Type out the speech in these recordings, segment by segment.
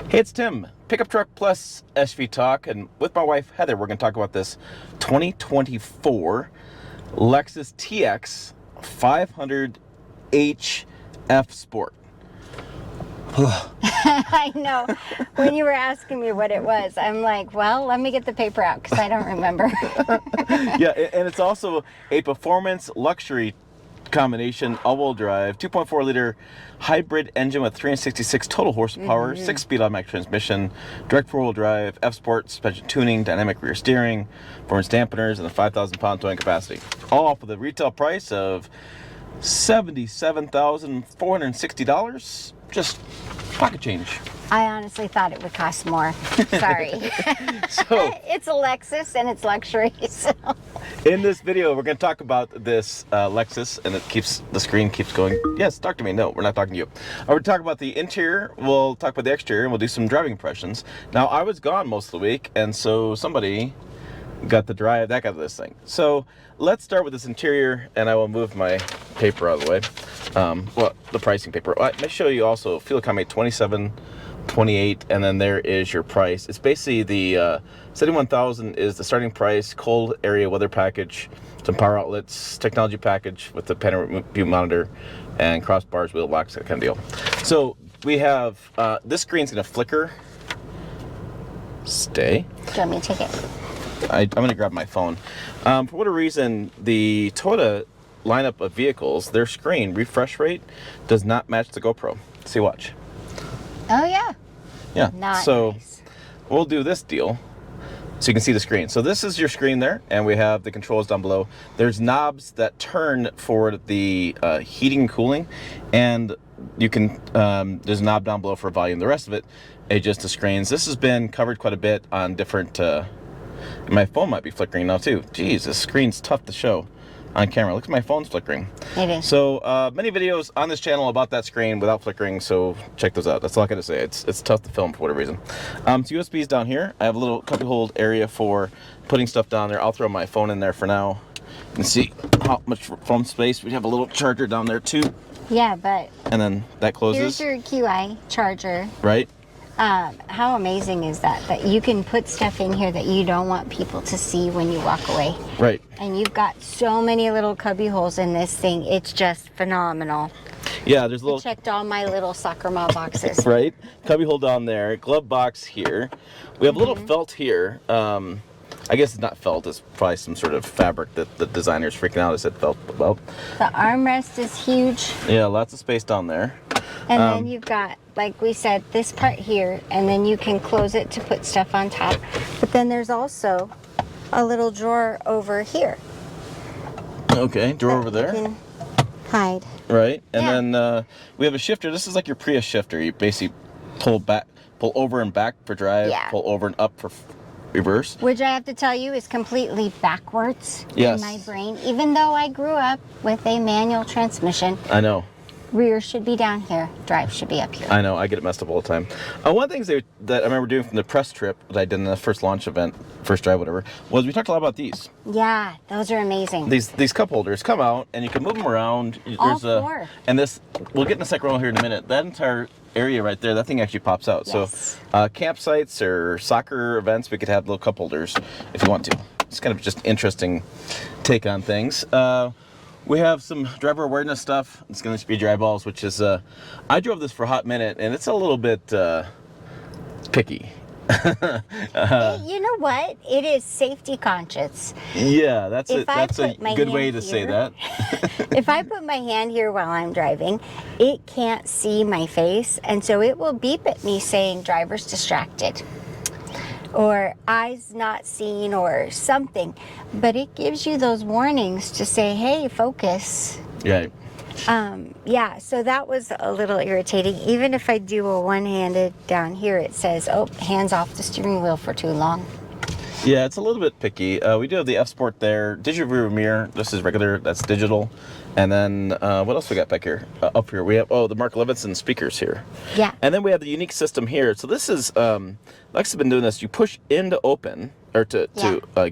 Hey, it's Tim, Pickup Truck Plus SV Talk, and with my wife Heather, we're going to talk about this 2024 Lexus TX 500 HF Sport. I know. When you were asking me what it was, I'm like, well, let me get the paper out because I don't remember. Yeah, and it's also a performance luxury combination all-wheel drive 2.4 liter hybrid engine with 366 total horsepower, 6-speed automatic transmission, direct four-wheel drive, F-Sport suspension tuning, dynamic rear steering, performance dampeners, and a 5,000 pound towing capacity. All for the retail price of $77,460. Just pocket change. I honestly thought it would cost more. Sorry. So it's a Lexus and it's luxury. So. in this video, we're going to talk about this Lexus, and the screen keeps going. Yes, talk to me. No, we're not talking to you. We're talking about the interior. We'll talk about the exterior, and we'll do some driving impressions. Now, I was gone most of the week, and so somebody got the drive that got this thing. So let's start with this interior, and I will move my paper out of the way. Well, the pricing paper. Let me show you also fuel economy 27.28, and then there is your price. It's basically the 71,000 is the starting price, cold area weather package, some power outlets, technology package with the panoramic view monitor, and crossbars, wheel box, that kind of deal. So we have this screen's gonna flicker. Stay. Do you want me to take it? I'm going to grab my phone. For whatever reason, the Toyota lineup of vehicles, their screen refresh rate does not match the GoPro. See, watch. Oh, yeah. Yeah. Not so nice. We'll do this deal so you can see the screen. So this is your screen there, and we have the controls down below. There's knobs that turn for the heating and cooling, and you can there's a knob down below for volume. The rest of it adjusts the screens. This has been covered quite a bit on different my phone might be flickering now too. Jeez, this screen's tough to show on camera. Look at my phone's flickering. It is. So many videos on this channel about that screen without flickering, so check those out. That's all I gotta say. It's tough to film for whatever reason. So USB's down here. I have a little cup hold area for putting stuff down there. I'll throw my phone in there for now. You can see how much phone space. We have a little charger down there too. Yeah, but And then that closes. here's your QI charger. Right? How amazing is that? That you can put stuff in here that you don't want people to see when you walk away. Right. And you've got so many little cubby holes in this thing. It's just phenomenal. Yeah, there's a I little checked all my little soccer mom boxes. right? Cubby hole down there, glove box here. We have a little felt here. I guess it's not felt, it's probably some sort of fabric that the designer's freaking out. I said felt about. The armrest is huge. Yeah, lots of space down there. And then you've got, like we said, this part here, and then you can close it to put stuff on top. But then there's also a little drawer over here. Okay, drawer over that there. you can hide. Right, and Yeah. then we have a shifter. This is like your Prius shifter. You basically pull over and back for drive, Yeah. pull over and up for reverse. Which I have to tell you is completely backwards Yes. in my brain. Even though I grew up with a manual transmission, I know. rear should be down here, drive should be up here. I know, I get it messed up all the time. One of the things that I remember doing from the press trip that I did in the first launch event, first drive, whatever, was we talked a lot about these. Yeah, those are amazing. These cup holders come out and you can move them around. All four. And this, we'll get in the second row here in a minute. That entire area right there, that thing actually pops out. Yes. So campsites or soccer events, we could have little cup holders if you want to. It's kind of just interesting take on things. We have some driver awareness stuff. It's going to be dry balls, which is, I drove this for a hot minute, and it's a little bit picky. You know what? It is safety conscious. Yeah, that's If I a put my good way hand to say here- that. If I put my hand here while I'm driving, it can't see my face, and so it will beep at me saying driver's distracted or eyes not seen or something. But it gives you those warnings to say, hey, focus. Yeah. Yeah, so that was a little irritating. Even if I do a one-handed down here, it says, oh, hands off the steering wheel for too long. Yeah, it's a little bit picky. We do have the F-Sport there. Digital rear mirror. This is regular. That's digital. And then what else we got back here? Up here we have the Mark Levinson speakers here. Yeah. And then we have the unique system here. So this is Lex has been doing this. You push in to open or to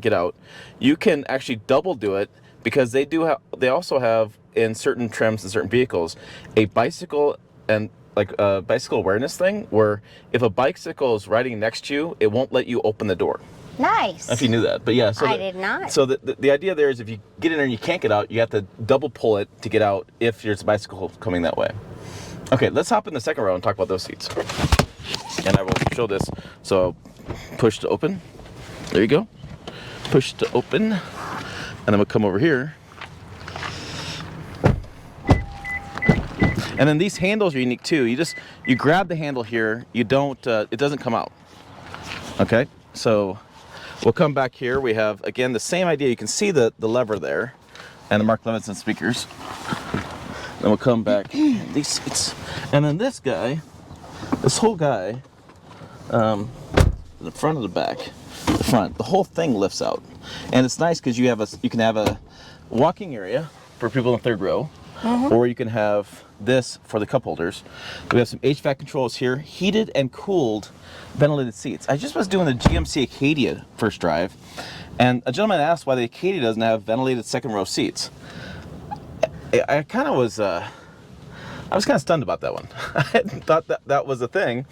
get out. You can actually double do it because they also have in certain trims and certain vehicles a bicycle and like a bicycle awareness thing where if a bicycle is riding next to you, it won't let you open the door. Nice. I don't know if you knew that, but yeah. So I did not. So the idea there is if you get in there and you can't get out, you have to double pull it to get out if there's a bicycle coming that way. Okay, let's hop in the second row and talk about those seats. And I will show this. So push to open. There you go. Push to open. And then we'll come over here. And then these handles are unique too. You grab the handle here. You don't. It doesn't come out. Okay. So we'll come back here. We have again the same idea. You can see the lever there, and the Mark Levinson speakers. Then we'll come back. These seats, and then this guy, this whole guy, the front of the back, the front, the whole thing lifts out, and it's nice because you can have a walking area for people in the third row. Or you can have this for the cup holders. We have some HVAC controls here, heated and cooled ventilated seats. I just was doing the GMC Acadia first drive, and a gentleman asked why the Acadia doesn't have ventilated second row seats. I kind of was, I was kind of stunned about that one. I hadn't thought that was a thing,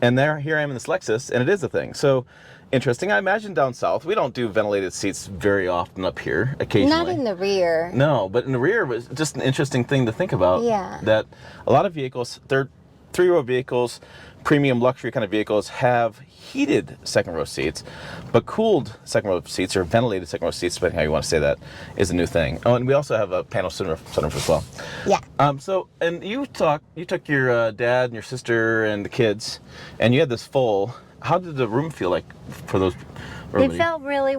and here I am in this Lexus, and it is a thing. So interesting. I imagine down south we don't do ventilated seats very often up here. Occasionally, Not in the rear. no, but in the rear was just an interesting thing to think about. Yeah. That a lot of vehicles, three-row vehicles, premium luxury kind of vehicles have heated second row seats, but cooled second row seats or ventilated second row seats, depending how you want to say that, is a new thing. Oh, and we also have a panel sunroof as well. Yeah. So, and you took your dad and your sister and the kids, and you had this full. How did the room feel like for those? It felt really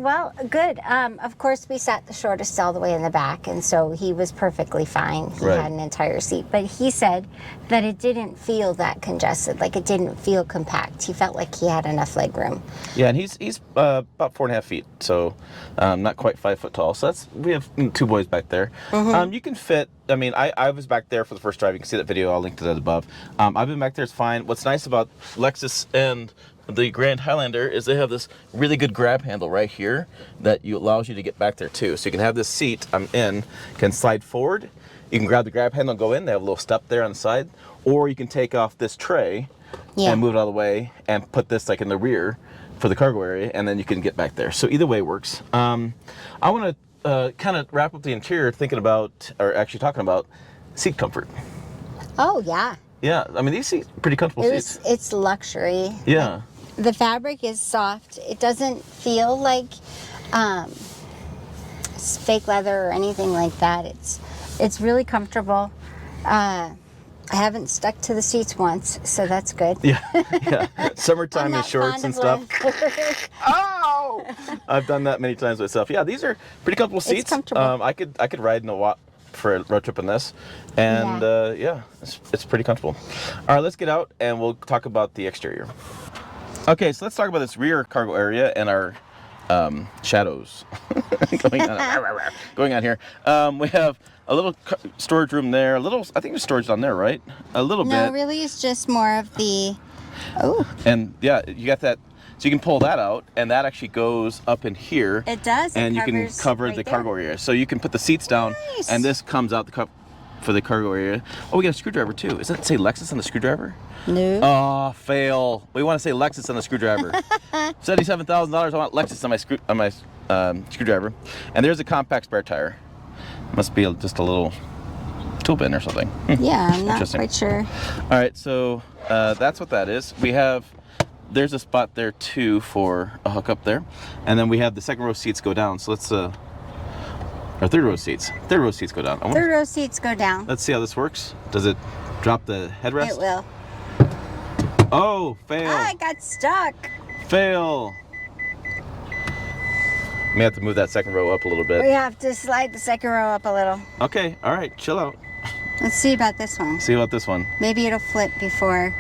good. Of course, we sat the shortest all the way in the back, and so he was perfectly fine. He Right. had an entire seat, but he said that it didn't feel that congested, like it didn't feel compact. He felt like he had enough leg room. Yeah, and he's about 4.5 feet, so not quite 5 foot tall. So we have two boys back there. You can fit. I mean, I was back there for the first drive. You can see that video. I'll link to that above. I've been back there. It's fine. What's nice about Lexus and the Grand Highlander is they have this really good grab handle right here that allows you to get back there too. So you can have this seat can slide forward. You can grab the grab handle and go in. They have a little step there on the side, or you can take off this tray and move it out of the way and put this like in the rear for the cargo area, and then you can get back there. So either way works. I want to kind of wrap up the interior talking about seat comfort. Oh yeah. Yeah, I mean these seats are pretty comfortable seats. It's luxury. Yeah. The fabric is soft. It doesn't feel like it's fake leather or anything like that. It's really comfortable. I haven't stuck to the seats once, so that's good. Yeah, yeah. Summertime I'm in not shorts fond and of stuff. Oh! I've done that many times myself. Yeah, these are pretty comfortable seats. It's comfortable. I could ride in a watt for a road trip in this, and it's pretty comfortable. All right, let's get out and we'll talk about the exterior. Okay, so let's talk about this rear cargo area and our shadows going on here. We have a little storage room there. I think there's storage down there, right? A little bit. No, really, it's just more of the. Oh. And yeah, you got that. So you can pull that out, and that actually goes up in here. It does. And you can cover right the there. cargo area. So you can put the seats down, Nice. and this comes out for the cargo area. Oh, we got a screwdriver too. Does that say Lexus on the screwdriver? No. Oh, fail. We want to say Lexus on the screwdriver. $77,000. I want Lexus on my screwdriver. And there's a compact spare tire. Must be just a little tool bin or something. Yeah, I'm not Interesting. quite sure. All right, so that's what that is. There's a spot there too for a hookup there, and then we have the second row seats go down. So let's or third row seats go down. Third row seats go down. Let's see how this works. Does it drop the headrest? It will. Oh, fail. I got stuck. Fail. May have to move that second row up a little bit. We have to slide the second row up a little. Okay, all right, chill out. Let's see about this one. See about this one. Maybe it'll flip before.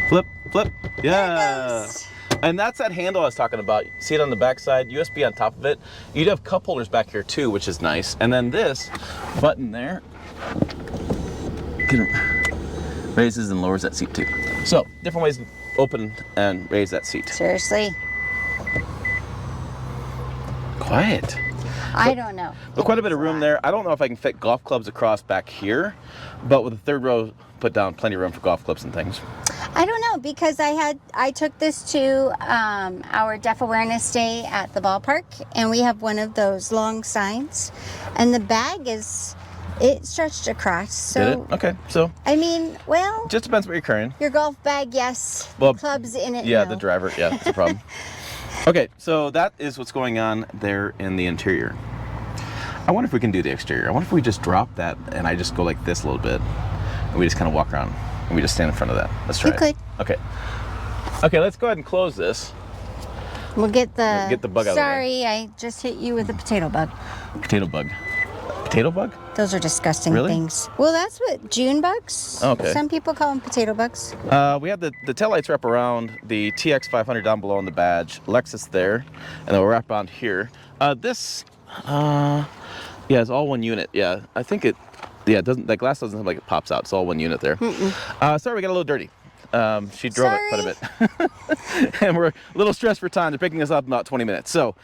Flip. There Yeah. it goes. And that's that handle I was talking about. See it on the back side, USB on top of it. You'd have cup holders back here too, which is nice. And then this button there raises and lowers that seat too. So different ways to open and raise that seat. Seriously. Quiet. I don't know. But quite a bit of room there. I don't know if I can fit golf clubs across back here, but with the third row put down, plenty of room for golf clubs and things. I don't know, because I took this to our Deaf Awareness Day at the ballpark, and we have one of those long signs, and the bag it stretched across. So, Did it? Okay, so. I mean, well. Just depends what you're carrying. Your golf bag, yes. Well, clubs in it. Yeah, no. the driver. Yeah, that's a problem. Okay, so that is what's going on there in the interior. I wonder if we can do the exterior. I wonder if we just drop that and I just go like this a little bit, and we just kind of walk around and we just stand in front of that. Let's try You it. could. Okay. Okay, let's go ahead and close this. We'll get the bug out of the way. Sorry, I just hit you with a potato bug. Potato bug. Potato bug? Those are disgusting Really? things. Well, that's what June bugs. Oh, okay. Some people call them potato bugs. We have the taillights wrap around, the TX 500 down below on the badge, Lexus there, and then we'll wrap around here. Yeah, it's all one unit. Yeah, I think it doesn't, that glass doesn't look like it pops out. It's all one unit there. Sorry, we got a little dirty. She drove it quite a bit. And we're a little stressed for time. They're picking us up in about 20 minutes. So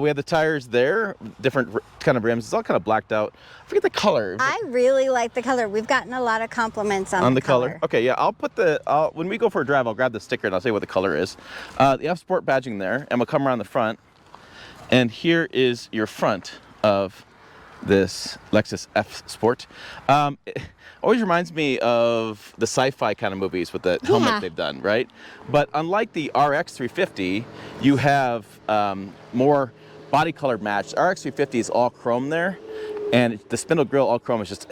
we have the tires there, different kind of rims. It's all kind of blacked out. I forget the color. I really like the color. We've gotten a lot of compliments on the color. Okay, yeah, I'll put when we go for a drive, I'll grab the sticker and I'll say what the color is. The F Sport badging there, and we'll come around the front. And here is your front of this Lexus F Sport. It always reminds me of the sci-fi kind of movies with the helmet they've done, right? But unlike the RX 350, you have more body color match. The RX 350 is all chrome there, and the spindle grille all chrome is just,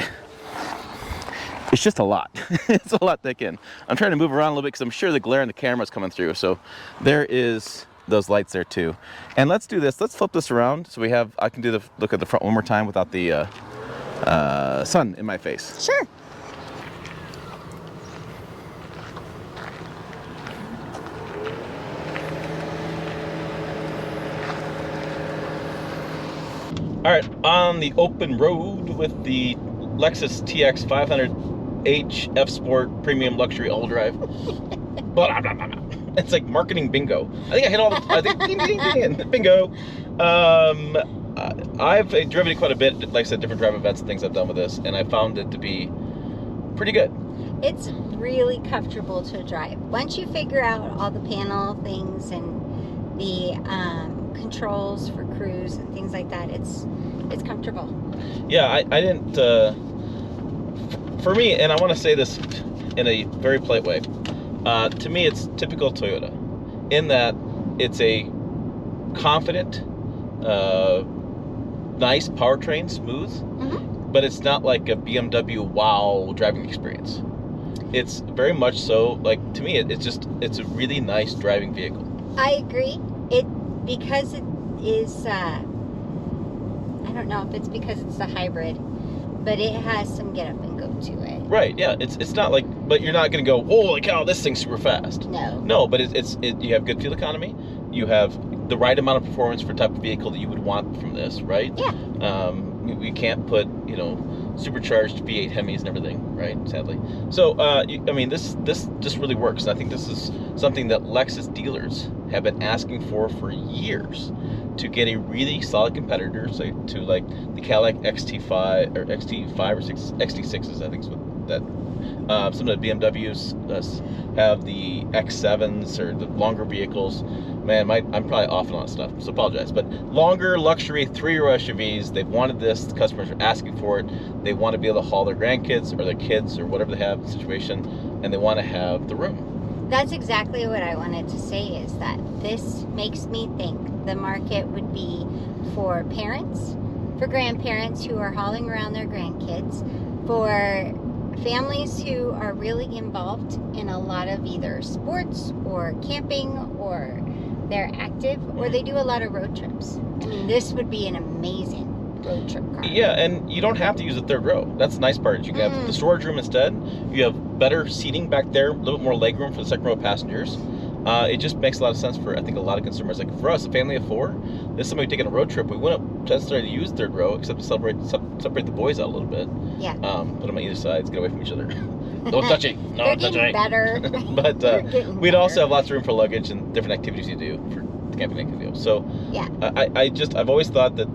it's just a lot. It's a lot thick in. I'm trying to move around a little bit because I'm sure the glare in the camera is coming through. So there is those lights there too. And let's do this. Let's flip this around so I can do the look at the front one more time without the sun in my face. Sure. All right, on the open road with the Lexus TX 500H F Sport Premium Luxury All Drive. Blah, blah, blah, blah. It's like marketing bingo. I think I hit all the. I think ding, ding, ding, bingo. I've driven it quite a bit. Like I said, different drive events and things I've done with this, and I found it to be pretty good. It's really comfortable to drive. Once you figure out all the panel things and the controls for cruise and things like that, it's comfortable. Yeah, I didn't. For me, and I want to say this in a very polite way. To me, it's typical Toyota in that it's a confident, nice powertrain, smooth, but it's not like a BMW wow driving experience. It's very much so, like, to me, it's a really nice driving vehicle. I agree. Because it is, I don't know if it's because it's a hybrid, but it has some get up and go to it. Right, yeah, it's not like, but you're not going to go, holy cow, this thing's super fast. No, but you have good fuel economy. You have the right amount of performance for the type of vehicle that you would want from this, right? Yeah. We can't put, supercharged V8 Hemis and everything, right? Sadly. So, this just really works. And I think this is something that Lexus dealers have been asking for years, to get a really solid competitor, say, to like the Cadillac XT5 or XT5 or XT6s, I think is what that. Some of the BMWs have the X7s or the longer vehicles. Man, I'm probably off on a lot of stuff, so apologize. But longer luxury 3-row SUVs, they've wanted this. The customers are asking for it. They want to be able to haul their grandkids or their kids or whatever they have situation, and they want to have the room. That's exactly what I wanted to say, is that this makes me think the market would be for parents, for grandparents who are hauling around their grandkids, for families who are really involved in a lot of either sports or camping, or they're active, or they do a lot of road trips. I mean, this would be an amazing road trip car. Yeah, and you don't have to use the third row. That's the nice part. You can have the storage room instead. You have better seating back there, a little bit more leg room for the second row passengers. It just makes a lot of sense for, I think, a lot of consumers. Like for us, a family of 4, this is somebody taking a road trip. We wouldn't necessarily use third row, except to separate the boys out a little bit. Yeah. Put them on either sides, get away from each other. Don't touch it. No, They're getting better. But we'd also have lots of room for luggage and different activities you do for the can't be an video. So Yeah. I've always thought that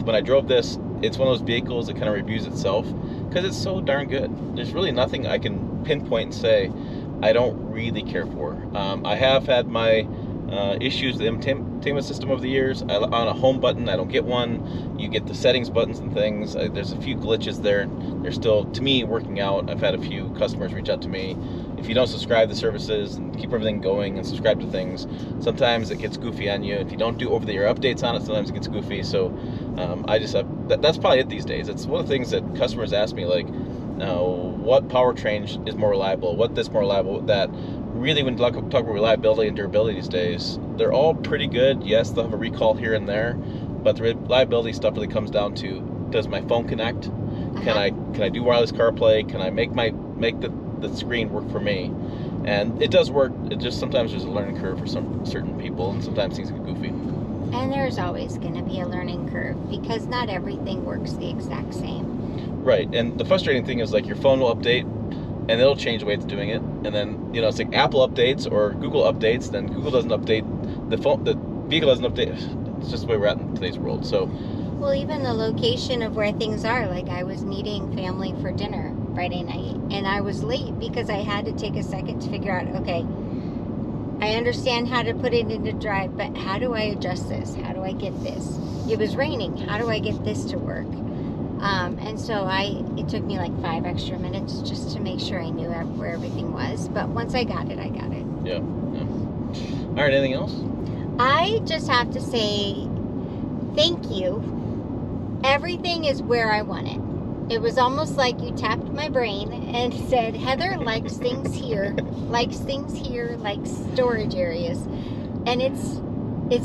when I drove this, it's one of those vehicles that kind of reviews itself because it's so darn good. There's really nothing I can pinpoint and say I don't really care for. I have had my issues with the entertainment system over the years. On a home button, I don't get one. You get the settings buttons and things. There's a few glitches there. They're still, to me, working out. I've had a few customers reach out to me. If you don't subscribe to services and keep everything going and subscribe to things, sometimes it gets goofy on you. If you don't do over-the-air updates on it, sometimes it gets goofy. So that's probably it these days. It's one of the things that customers ask me, like, what powertrain is more reliable? What this more reliable? That really, when you talk about reliability and durability these days, they're all pretty good. Yes, they'll have a recall here and there, but the reliability stuff really comes down to, does my phone connect? Can I do wireless CarPlay? Can I make the screen work for me? And it does work. It just sometimes there's a learning curve for some certain people, and sometimes things get goofy. And there's always going to be a learning curve because not everything works the exact same. Right, and the frustrating thing is, like, your phone will update and it'll change the way it's doing it, and then, you know, it's like Apple updates or Google updates, then Google doesn't update, the vehicle doesn't update. It's just the way we're at in today's world. So, well, even the location of where things are, like I was meeting family for dinner Friday night and I was late because I had to take a second to figure out, okay, I understand how to put it into drive, but how do I adjust this? How do I get this? It was raining. How do I get this to work? And so it took me like 5 extra minutes just to make sure I knew where everything was. But once I got it, I got it. Yeah. All right, anything else? I just have to say thank you. Everything is where I want it. It was almost like you tapped my brain and said, Heather likes things here, likes storage areas. And it's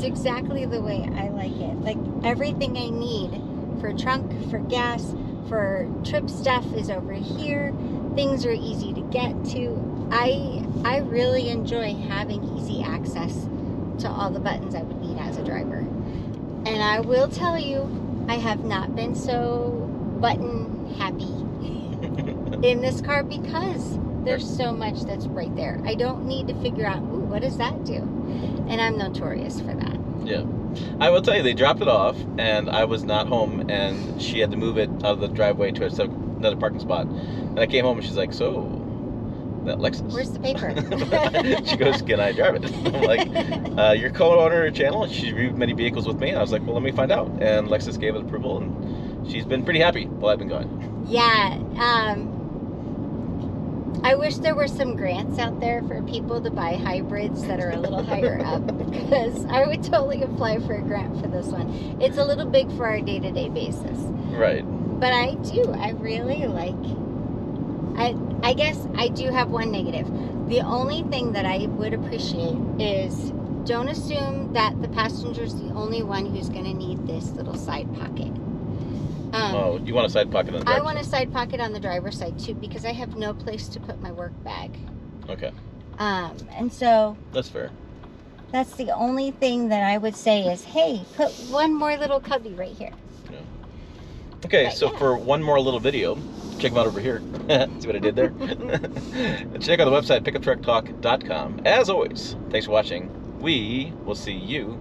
exactly the way I like it. Like, everything I need for trunk, for gas, for trip stuff is over here. Things are easy to get to. I really enjoy having easy access to all the buttons I would need as a driver. And I will tell you, I have not been so button happy in this car because there's so much that's right there. I don't need to figure out, ooh, what does that do? And I'm notorious for that. Yeah. I will tell you, they dropped it off, and I was not home, and she had to move it out of the driveway to another parking spot. And I came home, and she's like, so, that Lexus. Where's the paper? She goes, can I drive it? I'm like, you're co-owner of the channel. She's reviewed many vehicles with me. And I was like, well, let me find out. And Lexus gave it approval, and she's been pretty happy while I've been gone. Yeah. I wish there were some grants out there for people to buy hybrids that are a little higher up, because I would totally apply for a grant for this one. It's a little big for our day-to-day basis. Right. But I really like, I guess I do have one negative. The only thing that I would appreciate is, don't assume that the passenger's the only one who's going to need this little side pocket. You want a side pocket on the driver's side? I want a side pocket on the driver's side too, because I have no place to put my work bag. Okay. And so That's fair. that's the only thing that I would say is, hey, put one more little cubby right here. Yeah. Okay, But so yeah. for one more little video, check them out over here. See what I did there? Check out the website, pickuptrucktalk.com. As always, thanks for watching. We will see you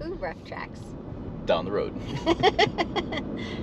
Ooh, rough tracks. down the road.